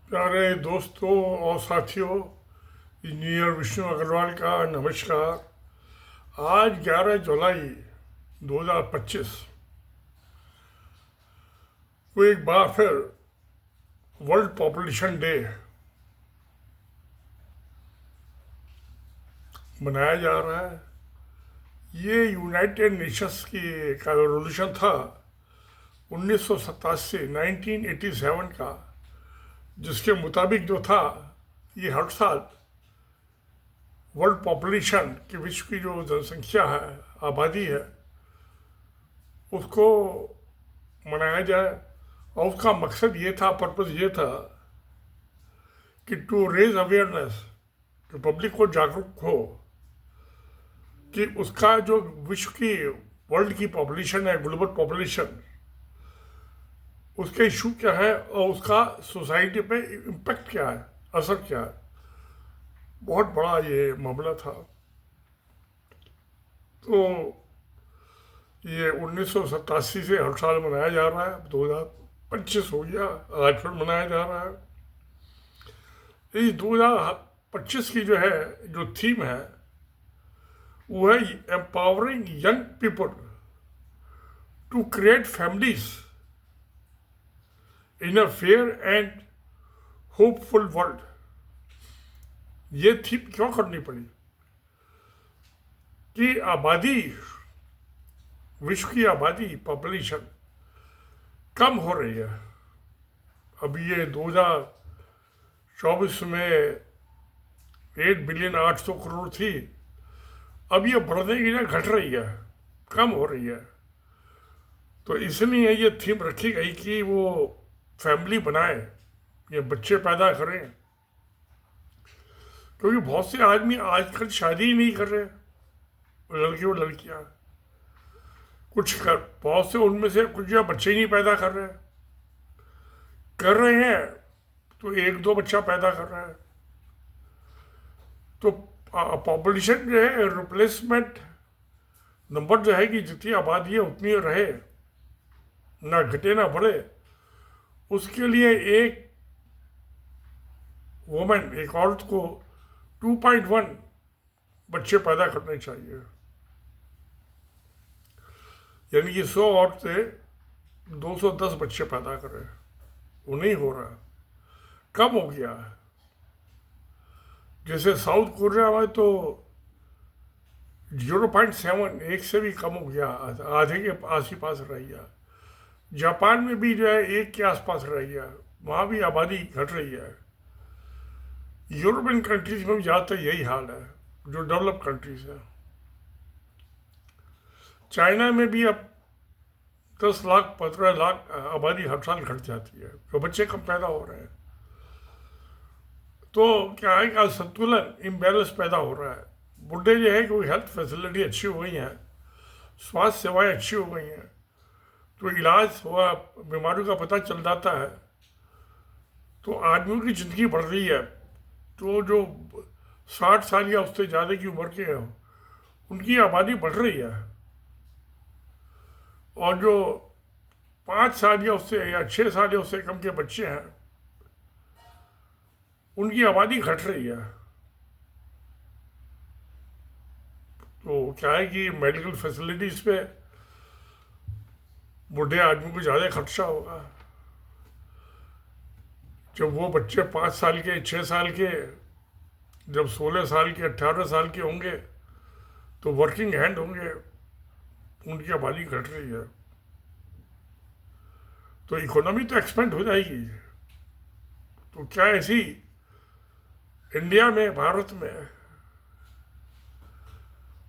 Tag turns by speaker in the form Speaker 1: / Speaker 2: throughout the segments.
Speaker 1: प्यारे दोस्तों और साथियों, इंजीनियर विष्णु अग्रवाल का नमस्कार। आज 11 जुलाई 2025 को एक बार फिर वर्ल्ड पॉपुलेशन डे मनाया जा रहा है। ये यूनाइटेड नेशंस की का रेजोल्यूशन था 1987 1987 का, जिसके मुताबिक जो था ये हर साल वर्ल्ड पॉपुलेशन की विश्व की जो जनसंख्या है, आबादी है, उसको मनाया जाए। और उसका मकसद ये था, पर्पस ये था कि टू रेज अवेयरनेस, कि पब्लिक को जागरूक हो कि उसका जो विश्व की वर्ल्ड की पॉपुलेशन है, ग्लोबल पॉपुलेशन, उसके इशू क्या है और उसका सोसाइटी पे इम्पेक्ट क्या है, असर क्या है। बहुत बड़ा ये मामला था। तो ये 1987 से हर साल मनाया जा रहा है। 2025 हो गया, आज फिर मनाया जा रहा है। इस 2025 की जो है, जो थीम है, वो है empowering young people to create families in a fair and hopeful world. ये थीम क्यों करनी पड़ी कि आबादी, विश्व की आबादी, पॉपुलेशन कम हो रही है। अभी ये 2024 में 8,800,000,000 थी, अब ये बढ़ने की जगह घट रही है, कम हो रही है। तो इसलिए ये थीम रखी गई कि वो फैमिली बनाए, ये बच्चे पैदा करें। क्योंकि बहुत से आदमी आजकल शादी ही नहीं कर रहे, लड़के और लड़कियां बहुत से उनमें से कुछ जो बच्चे ही नहीं पैदा कर रहे हैं, तो एक दो बच्चा पैदा कर रहा है। तो पॉपुलेशन जो है, रिप्लेसमेंट नंबर जो है कि जितनी आबादी है उतनी रहे, ना घटे ना बढ़े, उसके लिए एक वुमेन, एक औरत को 2.1 बच्चे पैदा करने चाहिए। यानी कि 100 औरतें 210 बच्चे पैदा करें, वो नहीं हो रहा, कम हो गया है। जैसे साउथ कोरिया में तो 0.7, एक से भी कम हो गया, आधे के आस ही पास रह गया। जापान में भी जो है 1 के आसपास रह गया, वहाँ भी आबादी घट रही है। यूरोपियन कंट्रीज में भी ज़्यादातर यही हाल है, जो डेवलप कंट्रीज है। चाइना में भी अब 10 लाख 15 लाख आबादी हर साल घट जाती है, तो बच्चे कम पैदा हो रहे हैं। तो क्या है कि संतुलन, इम्बैलेंस पैदा हो रहा है। बुढ़े जो है कि हेल्थ फैसिलिटी अच्छी हो गई हैं, स्वास्थ्य सेवाएं अच्छी हो गई हैं, तो इलाज हुआ, बीमारियों का पता चल जाता है, तो आदमियों की ज़िंदगी बढ़ रही है। तो जो 60 साल या उससे ज़्यादा की उम्र के हैं, उनकी आबादी बढ़ रही है। और जो 5 साल या उससे या 6 साल या उससे कम के बच्चे हैं, उनकी आबादी घट रही है। तो क्या है कि मेडिकल फैसिलिटीज़ पे बूढ़े आदमी को ज़्यादा खर्चा होगा। जब वो बच्चे 5 साल के, 6 साल के, जब 16 साल के, 18 साल के होंगे, तो वर्किंग हैंड होंगे, उनकी आबादी घट रही है, तो इकोनॉमी तो एक्सपेंड हो जाएगी। तो क्या ऐसी इंडिया में, भारत में,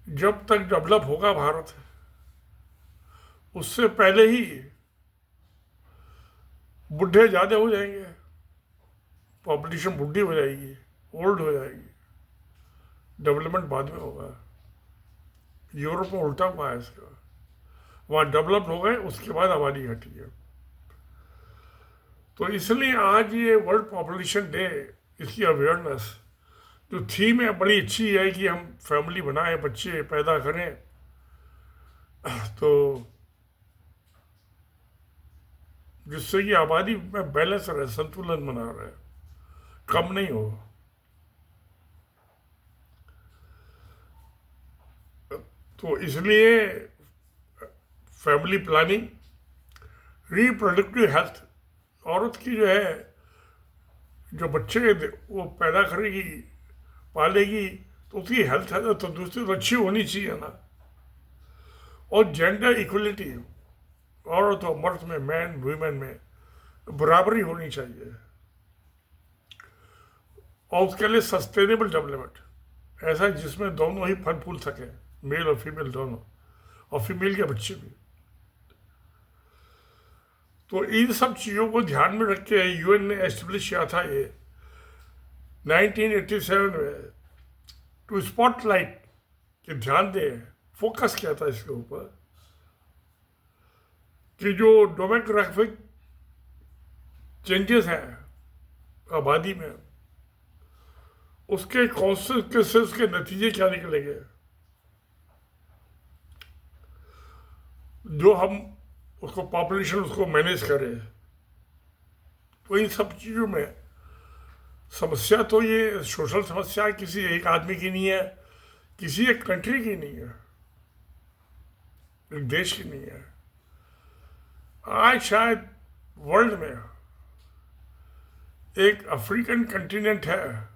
Speaker 1: जब तक डेवलप होगा भारत, उससे पहले ही बुढ़े ज़्यादा हो जाएंगे, पॉपुलेशन बुढ़ी हो जाएगी, ओल्ड हो जाएगी, डेवलपमेंट बाद में होगा। यूरोप में उल्टा हुआ है इसका, वहाँ डेवलप हो गए, उसके बाद आबादी घटी है। तो इसलिए आज ये वर्ल्ड पॉपुलेशन डे, इसकी अवेयरनेस, जो थीम है बड़ी अच्छी है कि हम फैमिली बनाएं, बच्चे पैदा करें। तो जिससे कि आबादी में बैलेंस रहे, संतुलन बना रहे। कम नहीं हो। तो इसलिए फैमिली प्लानिंग, रिप्रोडक्टिव हेल्थ, औरत की जो है, जो बच्चे वो पैदा करेगी, पालेगी, तो उसकी हेल्थ है तो तंदुरुस्ती तो अच्छी होनी चाहिए ना। और जेंडर इक्वलिटी, औरत और मर्द में, मैन वुमेन में बराबरी होनी चाहिए। और उसके लिए सस्टेनेबल डेवलपमेंट, ऐसा जिसमें दोनों ही फल फूल सके, मेल और फीमेल दोनों, और फीमेल के बच्चे भी। तो इन सब चीज़ों को ध्यान में रख के यूएन ने एस्टेब्लिश किया था ये 1987 में, टू स्पॉटलाइट, कि ध्यान दे, फोकस किया था इसके ऊपर कि जो डेमोग्राफिक चेंजेस हैं आबादी में, उसके कॉन्सिक्वेंसेस के नतीजे क्या निकलेंगे, जो हम उसको पॉपुलेशन उसको मैनेज करें। तो इन सब चीज़ों में समस्या, तो ये सोशल समस्या किसी एक आदमी की नहीं है, किसी एक कंट्री की नहीं है, एक देश की नहीं है। आज शायद वर्ल्ड में एक अफ्रीकन कंटिनेंट है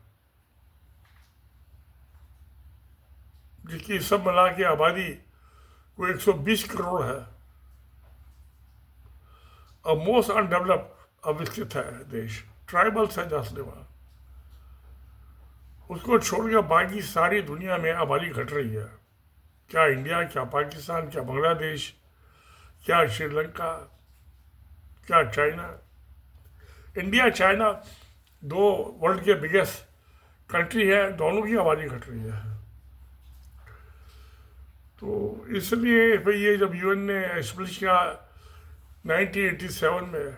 Speaker 1: जिसकी सब मिला के आबादी को 120 करोड़ है, और मोस्ट अनडेवलप्ड अविकसित है देश, ट्राइबल्स है जासले वहाँ। उसको छोड़ के बाकी सारी दुनिया में आबादी घट रही है। क्या इंडिया, क्या पाकिस्तान, क्या बांग्लादेश, क्या श्रीलंका, क्या चाइना। इंडिया चाइना दो वर्ल्ड के बिगेस्ट कंट्री है, दोनों की आबादी घट रही है। तो इसलिए भाई ये जब यूएन ने एस्टेब्लिश किया 1987 में,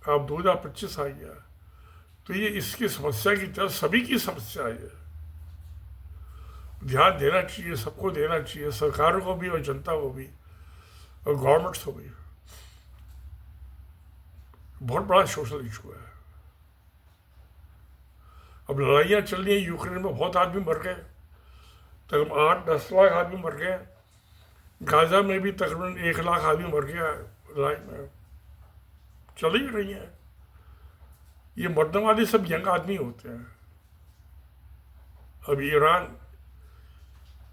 Speaker 1: अब 2025 आ गया, तो ये इसकी समस्या की तरह सभी की समस्या है। ध्यान देना चाहिए, सबको देना चाहिए, सरकारों को भी और जनता को भी और गवर्नमेंट्स को भी। बहुत बड़ा सोशल इशू है। अब लड़ाइयाँ चल रही हैं यूक्रेन में, बहुत आदमी मर गए, तकरीबन 8-10 लाख आदमी मर गए। गाजा में भी तकरीबन 1 लाख आदमी मर गया लड़ाई में, चल ही रही है। ये मरने वाले सब यंग आदमी होते हैं। अब ईरान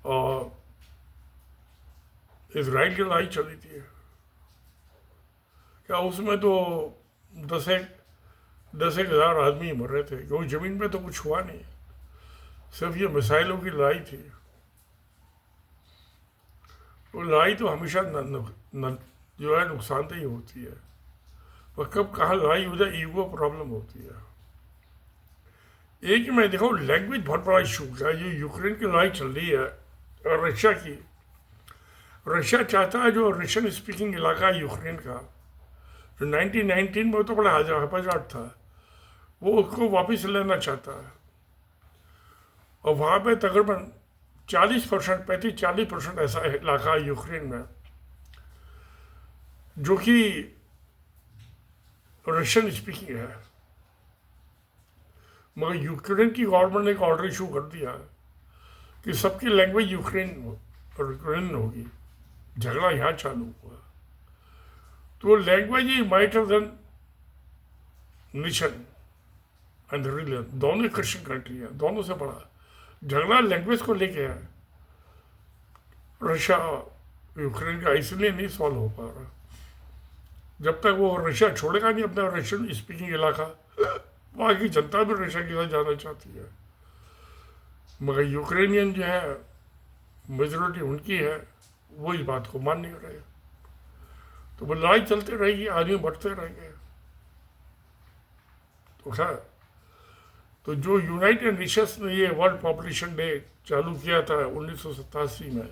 Speaker 1: और इजराइल की लड़ाई चली थी, क्या उसमें तो 10,000 आदमी मर रहे थे, क्योंकि ज़मीन में तो कुछ हुआ नहीं, सिर्फ ये मिसाइलों की लड़ाई थी। तो लड़ाई तो हमेशा जो है नुकसानदेही होती है, पर कब कहाँ लड़ाई हो जाए ईगो प्रॉब्लम होती है। एक मैं देखो लैंग्वेज बहुत बड़ा इशू है। ये यूक्रेन की लड़ाई चल रही है और रशिया की। रशिया चाहता है जो रशियन स्पीकिंग इलाका है यूक्रेन का, जो 1919 में तो बड़ा हजारत था, वो उसको वापस लेना चाहता है। और वहाँ पे तकरीबन 40%, 35-40% ऐसा इलाका है यूक्रेन में जो कि रशियन स्पीकिंग है। मगर यूक्रेन की गवर्नमेंट ने एक ऑर्डर इशू कर दिया कि सबकी लैंग्वेज यूक्रेन होगी। झगड़ा यहाँ चालू हुआ। तो language is matter then nation and religion, दोनों क्रिश्चियन कंट्री है, दोनों से बड़ा झगड़ा लैंग्वेज को लेके है। रशिया यूक्रेन का इसलिए नहीं सॉल्व हो पा रहा, जब तक वो रशिया छोड़ेगा नहीं अपना रशियन स्पीकिंग इलाका, वहाँ की जनता भी रशिया के साथ जाना चाहती है। मगर यूक्रेनियन जो है, मेजोरिटी उनकी है, वो इस बात को मान नहीं रहे। तो वो लड़ाई चलते रहेगी, आदमी बढ़ते रहेंगे। तो खैर, तो जो यूनाइटेड नेशंस ने ये वर्ल्ड पॉपुलेशन डे चालू किया था 1987 में,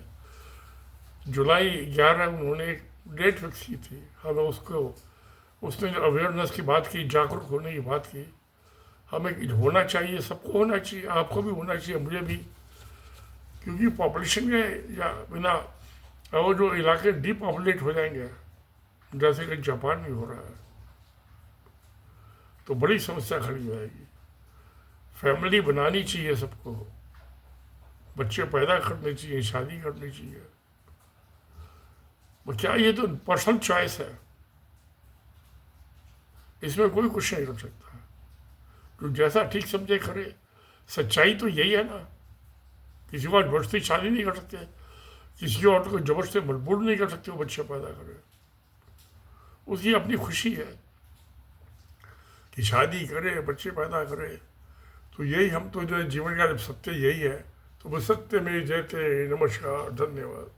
Speaker 1: जुलाई 11 उन्होंने एक डेट फिक्स की थी। हमें उसने जो अवेयरनेस की बात की, जागरूक होने की बात की, हमें होना चाहिए, सबको होना चाहिए, आपको भी होना चाहिए, मुझे भी, क्योंकि पॉपुलेशन के या बिना वो जो इलाके डीपॉपुलेट हो जाएंगे, जैसे कि जापान में हो रहा है, तो बड़ी समस्या खड़ी हो जाएगी। फैमिली बनानी चाहिए सबको, बच्चे पैदा करने चाहिए, शादी करनी चाहिए। वो क्या, ये तो पर्सनल चॉइस है, इसमें कोई कुछ नहीं कर सकता। तो जैसा ठीक समझे करे। सच्चाई तो यही है ना, किसी को जबरदस्ती शादी नहीं कर सकते, किसी और को जबरदस्ती मजबूर नहीं कर सकते वो बच्चे पैदा करे। उसकी अपनी खुशी है कि शादी करे, बच्चे पैदा करे। तो यही हम तो जो जीवन का सत्य यही है। तो बस सत्य में जयते। नमस्कार, धन्यवाद।